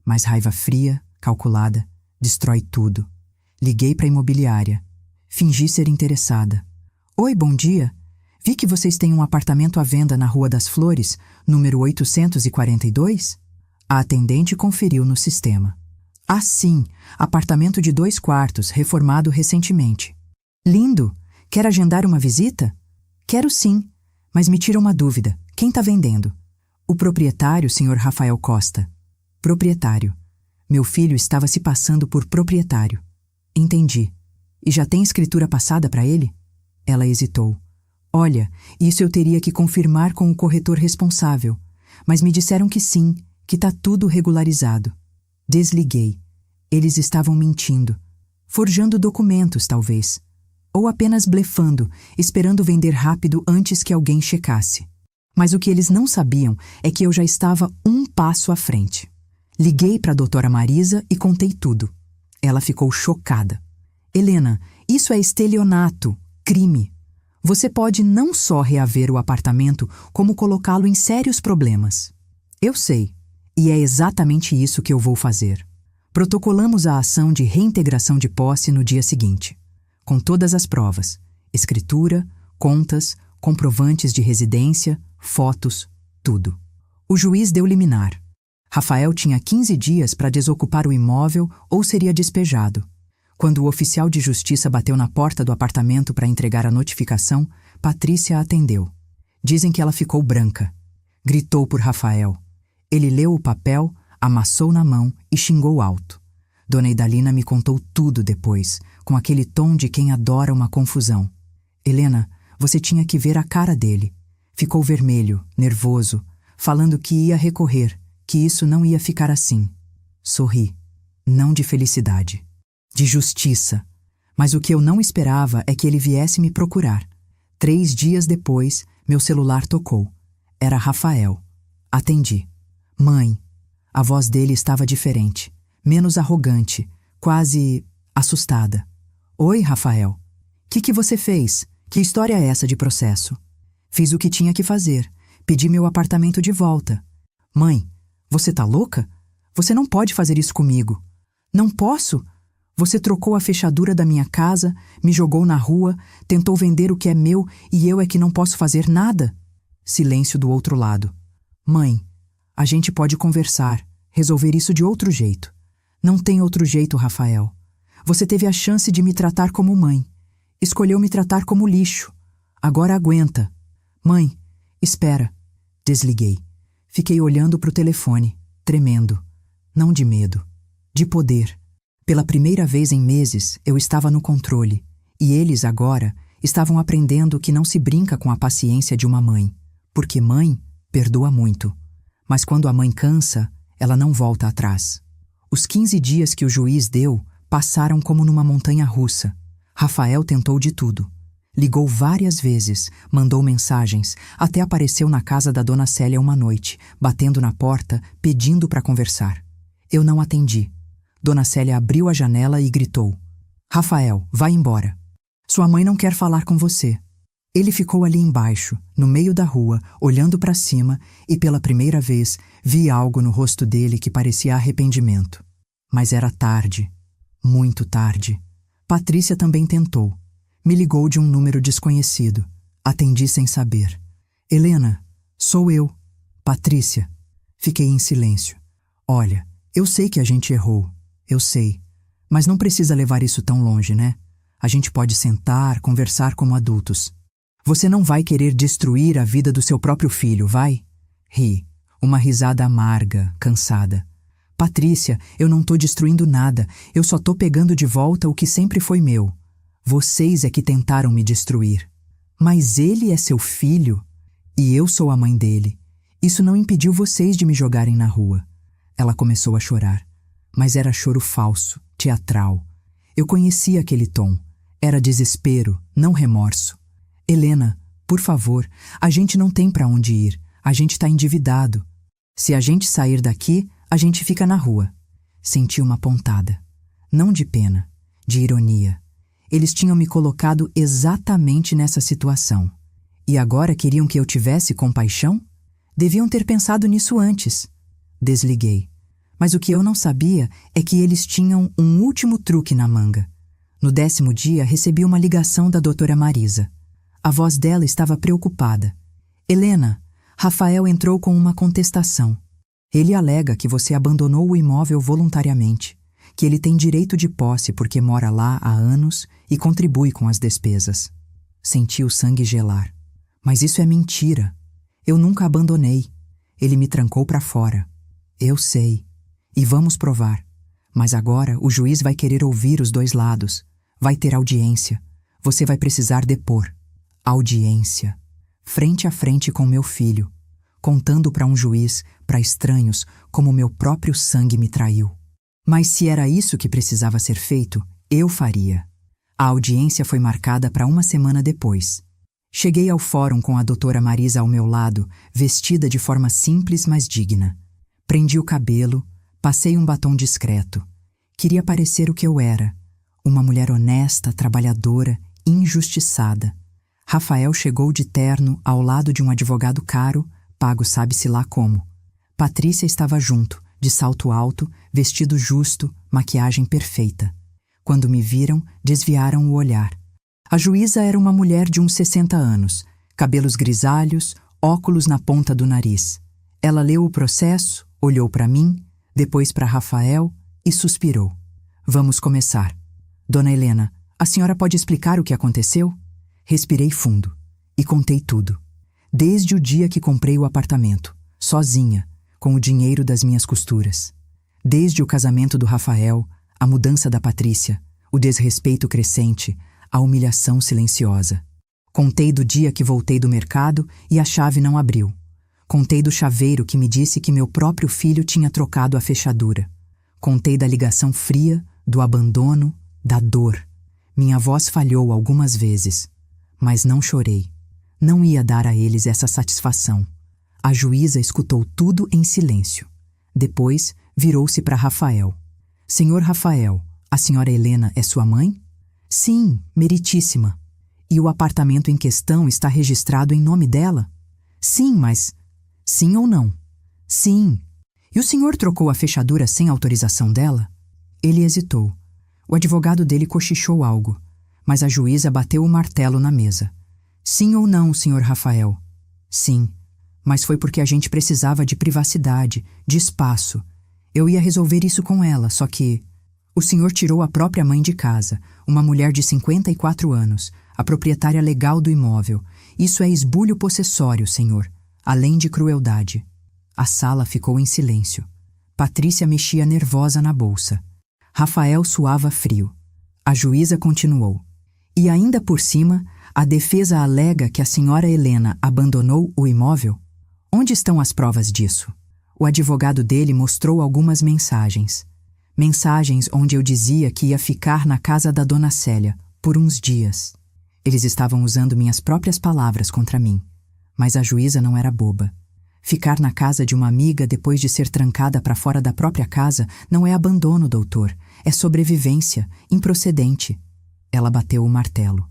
Mas raiva fria, calculada, destrói tudo. Liguei para a imobiliária. Fingi ser interessada. Oi, bom dia. Vi que vocês têm um apartamento à venda na Rua das Flores, número 842? A atendente conferiu no sistema. Ah, sim, apartamento de 2 quartos, reformado recentemente. Lindo! Quer agendar uma visita? Quero sim, mas me tira uma dúvida. Quem está vendendo? O proprietário, Sr. Rafael Costa. Proprietário. Meu filho estava se passando por proprietário. Entendi. E já tem escritura passada para ele? Ela hesitou. Olha, isso eu teria que confirmar com o corretor responsável, mas me disseram que sim, que está tudo regularizado. Desliguei. Eles estavam mentindo. Forjando documentos, talvez. Ou apenas blefando, esperando vender rápido antes que alguém checasse. Mas o que eles não sabiam é que eu já estava um passo à frente. Liguei para a doutora Marisa e contei tudo. Ela ficou chocada. Helena, isso é estelionato, crime. Você pode não só reaver o apartamento, como colocá-lo em sérios problemas. Eu sei, e é exatamente isso que eu vou fazer. Protocolamos a ação de reintegração de posse no dia seguinte, com todas as provas, escritura, contas, comprovantes de residência, fotos, tudo. O juiz deu liminar. Rafael tinha 15 dias para desocupar o imóvel ou seria despejado. Quando o oficial de justiça bateu na porta do apartamento para entregar a notificação, Patrícia atendeu. Dizem que ela ficou branca. Gritou por Rafael. Ele leu o papel, amassou na mão e xingou alto. Dona Idalina me contou tudo depois, com aquele tom de quem adora uma confusão. Helena, você tinha que ver a cara dele. Ficou vermelho, nervoso, falando que ia recorrer, que isso não ia ficar assim. Sorri. Não de felicidade. De justiça. Mas o que eu não esperava é que ele viesse me procurar. 3 dias depois, meu celular tocou. Era Rafael. Atendi. Mãe. A voz dele estava diferente, menos arrogante, quase assustada. Oi, Rafael. Que você fez? Que história é essa de processo? Fiz o que tinha que fazer. Pedi meu apartamento de volta. Mãe, você tá louca? Você não pode fazer isso comigo. Não posso? Você trocou a fechadura da minha casa, me jogou na rua, tentou vender o que é meu e eu é que não posso fazer nada? Silêncio do outro lado. Mãe, a gente pode conversar, resolver isso de outro jeito. Não tem outro jeito, Rafael. Você teve a chance de me tratar como mãe. Escolheu me tratar como lixo. Agora aguenta. Mãe, espera. Desliguei. Fiquei olhando para o telefone, tremendo. Não de medo, de poder. Pela primeira vez em meses, eu estava no controle. E eles, agora, estavam aprendendo que não se brinca com a paciência de uma mãe. Porque mãe Perdoa muito, mas quando a mãe cansa, ela não volta atrás. Os 15 dias que o juiz deu passaram como numa montanha russa. Rafael tentou de tudo. Ligou várias vezes, mandou mensagens, até apareceu na casa da dona Célia uma noite, batendo na porta, pedindo para conversar. Eu não atendi. Dona Célia abriu a janela e gritou: Rafael, vai embora. Sua mãe não quer falar com você. Ele ficou ali embaixo, no meio da rua, olhando para cima, e pela primeira vez vi algo no rosto dele que parecia arrependimento. Mas era tarde, muito tarde. Patrícia também tentou. Me ligou de um número desconhecido. Atendi sem saber. Helena, sou eu. Patrícia. Fiquei em silêncio. Olha, eu sei que a gente errou. Eu sei. Mas não precisa levar isso tão longe, né? A gente pode sentar, conversar como adultos. Você não vai querer destruir a vida do seu próprio filho, vai? Ri. Uma risada amarga, cansada. Patrícia, eu não tô destruindo nada. Eu só tô pegando de volta o que sempre foi meu. Vocês é que tentaram me destruir. Mas ele é seu filho e eu sou a mãe dele. Isso não impediu vocês de me jogarem na rua. Ela começou a chorar. Mas era choro falso, teatral. Eu conhecia aquele tom. Era desespero, não remorso. Helena, por favor, a gente não tem para onde ir. A gente tá endividado. Se a gente sair daqui, a gente fica na rua. Senti uma pontada. Não de pena, de ironia. Eles tinham me colocado exatamente nessa situação. E agora queriam que eu tivesse compaixão? Deviam ter pensado nisso antes. Desliguei. Mas o que eu não sabia é que eles tinham um último truque na manga. No 10º dia, recebi uma ligação da doutora Marisa. A voz dela estava preocupada. Helena, Rafael entrou com uma contestação. Ele alega que você abandonou o imóvel voluntariamente, que ele tem direito de posse porque mora lá há anos e contribui com as despesas. Senti o sangue gelar. Mas isso é mentira. Eu nunca abandonei. Ele me trancou para fora. Eu sei. E vamos provar. Mas agora o juiz vai querer ouvir os dois lados. Vai ter audiência. Você vai precisar depor. Audiência. Frente a frente com meu filho. Contando para um juiz, para estranhos, como meu próprio sangue me traiu. Mas se era isso que precisava ser feito, eu faria. A audiência foi marcada para uma semana depois. Cheguei ao fórum com a doutora Marisa ao meu lado, vestida de forma simples, mas digna. Prendi o cabelo, passei um batom discreto. Queria parecer o que eu era. Uma mulher honesta, trabalhadora, injustiçada. Rafael chegou de terno ao lado de um advogado caro, pago sabe-se lá como. Patrícia estava junto, de salto alto, vestido justo, maquiagem perfeita. Quando me viram, desviaram o olhar. A juíza era uma mulher de uns 60 anos, cabelos grisalhos, óculos na ponta do nariz. Ela leu o processo, olhou para mim, depois para Rafael e suspirou. Vamos começar. Dona Helena, a senhora pode explicar o que aconteceu? Respirei fundo e contei tudo. Desde o dia que comprei o apartamento, sozinha, com o dinheiro das minhas costuras. Desde o casamento do Rafael, a mudança da Patrícia, o desrespeito crescente, a humilhação silenciosa. Contei do dia que voltei do mercado e a chave não abriu. Contei do chaveiro que me disse que meu próprio filho tinha trocado a fechadura. Contei da ligação fria, do abandono, da dor. Minha voz falhou algumas vezes, mas não chorei. Não ia dar a eles essa satisfação. A juíza escutou tudo em silêncio. Depois, virou-se para Rafael. Senhor Rafael, a senhora Helena é sua mãe? Sim, meritíssima. E o apartamento em questão está registrado em nome dela? Sim, mas... Sim ou não? Sim. E o senhor trocou a fechadura sem autorização dela? Ele hesitou. O advogado dele cochichou algo, mas a juíza bateu o martelo na mesa. Sim ou não, senhor Rafael? Sim. Mas foi porque a gente precisava de privacidade, de espaço. Eu ia resolver isso com ela, só que... O senhor tirou a própria mãe de casa, uma mulher de 54 anos, a proprietária legal do imóvel. Isso é esbulho possessório, senhor, além de crueldade. A sala ficou em silêncio. Patrícia mexia nervosa na bolsa. Rafael suava frio. A juíza continuou. E ainda por cima, a defesa alega que a senhora Helena abandonou o imóvel? Onde estão as provas disso? O advogado dele mostrou algumas mensagens. Mensagens onde eu dizia que ia ficar na casa da dona Célia por uns dias. Eles estavam usando minhas próprias palavras contra mim. Mas a juíza não era boba. Ficar na casa de uma amiga depois de ser trancada para fora da própria casa não é abandono, doutor. É sobrevivência, improcedente. Ela bateu o martelo.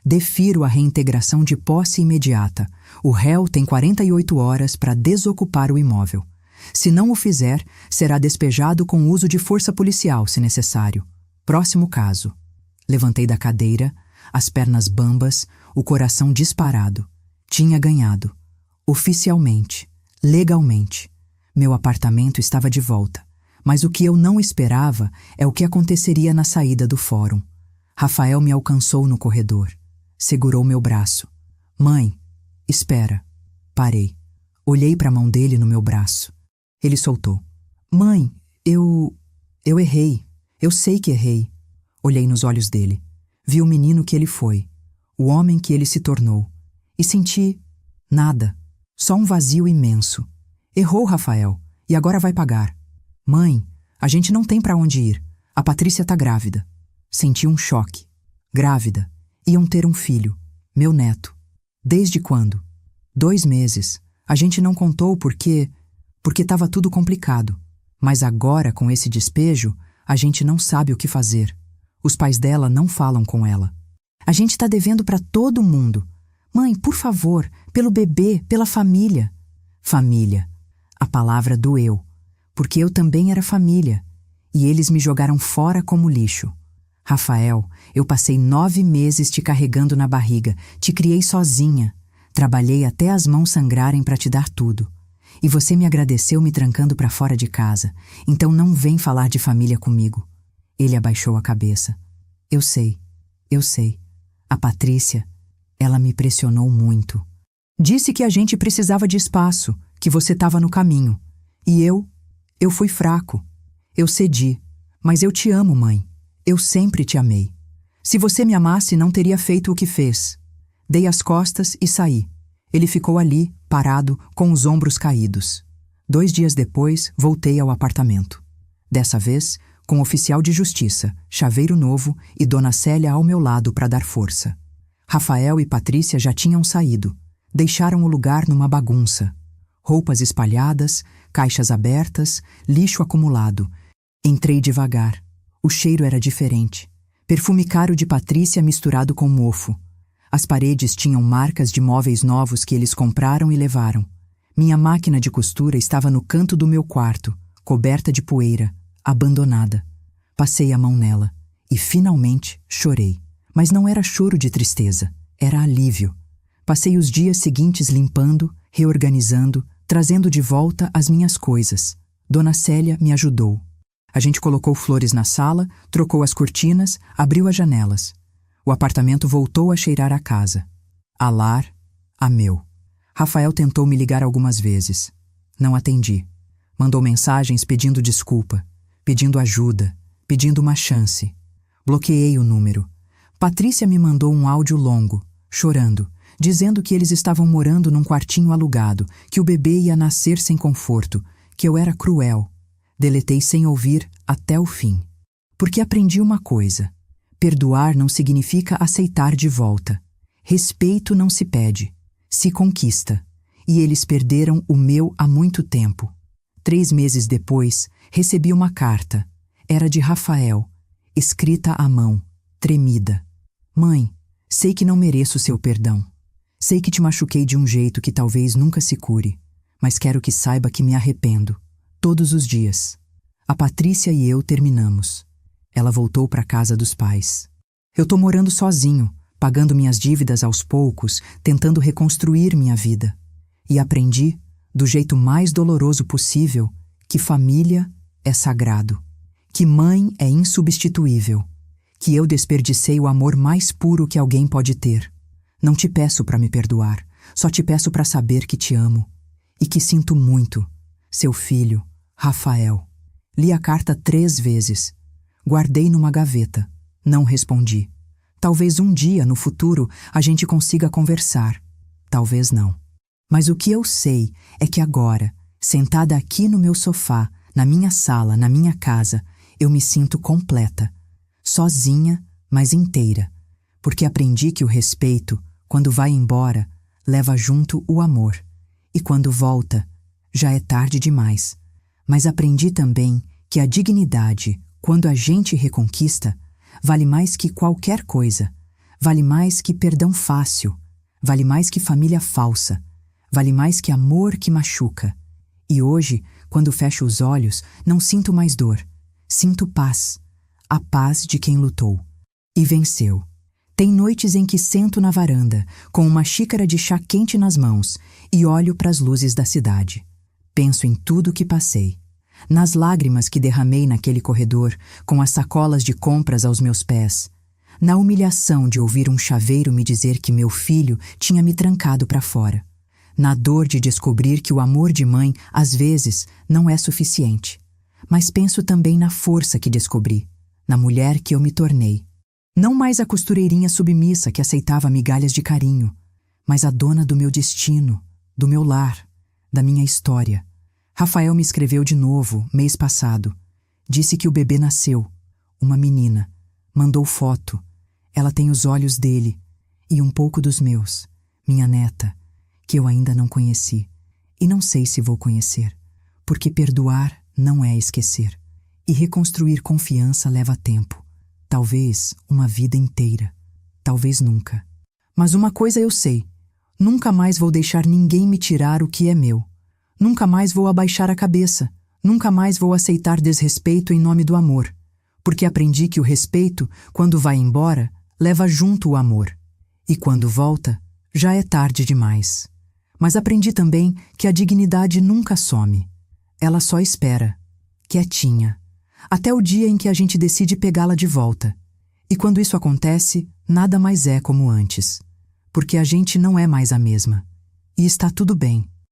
Defiro a reintegração de posse imediata. O réu tem 48 horas para desocupar o imóvel. Se não o fizer, será despejado com o uso de força policial, se necessário. Próximo caso. Levantei da cadeira, as pernas bambas, o coração disparado. Tinha ganhado. Oficialmente. Legalmente. Meu apartamento estava de volta. Mas o que eu não esperava é o que aconteceria na saída do fórum. Rafael me alcançou no corredor. Segurou meu braço. Mãe, espera. Parei. Olhei para a mão dele no meu braço. Ele soltou. Mãe, eu errei. Eu sei que errei. Olhei nos olhos dele. Vi o menino que ele foi. O homem que ele se tornou. E senti nada. Só um vazio imenso. Errou, Rafael. E agora vai pagar. Mãe, a gente não tem para onde ir. A Patrícia tá grávida. Senti um choque. Grávida. Iam ter um filho. Meu neto. Desde quando? 2 meses. A gente não contou porque estava tudo complicado. Mas agora, com esse despejo, a gente não sabe o que fazer. Os pais dela não falam com ela. A gente tá devendo para todo mundo. Mãe, por favor, pelo bebê, pela família. Família. A palavra doeu. Porque eu também era família. E eles me jogaram fora como lixo. Rafael, eu passei 9 meses te carregando na barriga, te criei sozinha. Trabalhei até as mãos sangrarem para te dar tudo. E você me agradeceu me trancando para fora de casa, então não vem falar de família comigo. Ele abaixou a cabeça. Eu sei. A Patrícia, ela me pressionou muito. Disse que a gente precisava de espaço, que você estava no caminho. E eu fui fraco. Eu cedi. Mas eu te amo, mãe. Eu sempre te amei. Se você me amasse, não teria feito o que fez. Dei as costas e saí. Ele ficou ali, parado, com os ombros caídos. 2 dias depois, voltei ao apartamento. Dessa vez, com oficial de justiça, chaveiro novo e dona Célia ao meu lado para dar força. Rafael e Patrícia já tinham saído. Deixaram o lugar numa bagunça. Roupas espalhadas, caixas abertas, lixo acumulado. Entrei devagar. O cheiro era diferente. Perfume caro de Patrícia misturado com mofo. As paredes tinham marcas de móveis novos que eles compraram e levaram. Minha máquina de costura estava no canto do meu quarto, coberta de poeira, abandonada. Passei a mão nela e, finalmente, chorei. Mas não era choro de tristeza, era alívio. Passei os dias seguintes limpando, reorganizando, trazendo de volta as minhas coisas. Dona Célia me ajudou. A gente colocou flores na sala, trocou as cortinas, abriu as janelas. O apartamento voltou a cheirar a casa. A lar, a meu. Rafael tentou me ligar algumas vezes. Não atendi. Mandou mensagens pedindo desculpa, pedindo ajuda, pedindo uma chance. Bloqueei o número. Patrícia me mandou um áudio longo, chorando, dizendo que eles estavam morando num quartinho alugado, que o bebê ia nascer sem conforto, que eu era cruel. Deletei sem ouvir até o fim. Porque aprendi uma coisa. Perdoar não significa aceitar de volta. Respeito não se pede, se conquista. E eles perderam o meu há muito tempo. 3 meses depois, recebi uma carta. Era de Rafael, escrita à mão, tremida. Mãe, sei que não mereço seu perdão. Sei que te machuquei de um jeito que talvez nunca se cure, mas quero que saiba que me arrependo. Todos os dias. A Patrícia e eu terminamos. Ela voltou para a casa dos pais. Eu tô morando sozinho, pagando minhas dívidas aos poucos, tentando reconstruir minha vida. E aprendi, do jeito mais doloroso possível, que família é sagrado, que mãe é insubstituível, que eu desperdicei o amor mais puro que alguém pode ter. Não te peço para me perdoar, só te peço para saber que te amo e que sinto muito. Seu filho, Rafael. Li a carta 3 vezes. Guardei numa gaveta. Não respondi. Talvez um dia, no futuro, a gente consiga conversar. Talvez não. Mas o que eu sei é que agora, sentada aqui no meu sofá, na minha sala, na minha casa, eu me sinto completa, sozinha, mas inteira, porque aprendi que o respeito, quando vai embora, leva junto o amor, e quando volta, já é tarde demais. Mas aprendi também que a dignidade, quando a gente reconquista, vale mais que qualquer coisa, vale mais que perdão fácil, vale mais que família falsa, vale mais que amor que machuca. E hoje, quando fecho os olhos, não sinto mais dor, sinto paz, a paz de quem lutou e venceu. Tem noites em que sento na varanda, com uma xícara de chá quente nas mãos, e olho para as luzes da cidade. Penso em tudo que passei, nas lágrimas que derramei naquele corredor, com as sacolas de compras aos meus pés, na humilhação de ouvir um chaveiro me dizer que meu filho tinha me trancado para fora, na dor de descobrir que o amor de mãe, às vezes, não é suficiente. Mas penso também na força que descobri, na mulher que eu me tornei. Não mais a costureirinha submissa que aceitava migalhas de carinho, mas a dona do meu destino, do meu lar, da minha história. Rafael me escreveu de novo, mês passado. Disse que o bebê nasceu, uma menina. Mandou foto. Ela tem os olhos dele e um pouco dos meus, minha neta, que eu ainda não conheci. E não sei se vou conhecer, porque perdoar não é esquecer. E reconstruir confiança leva tempo. Talvez uma vida inteira. Talvez nunca. Mas uma coisa eu sei. Nunca mais vou deixar ninguém me tirar o que é meu. Nunca mais vou abaixar a cabeça. Nunca mais vou aceitar desrespeito em nome do amor. Porque aprendi que o respeito, quando vai embora, leva junto o amor. E quando volta, já é tarde demais. Mas aprendi também que a dignidade nunca some. Ela só espera, quietinha, até o dia em que a gente decide pegá-la de volta. E quando isso acontece, nada mais é como antes. Porque a gente não é mais a mesma. E está tudo bem.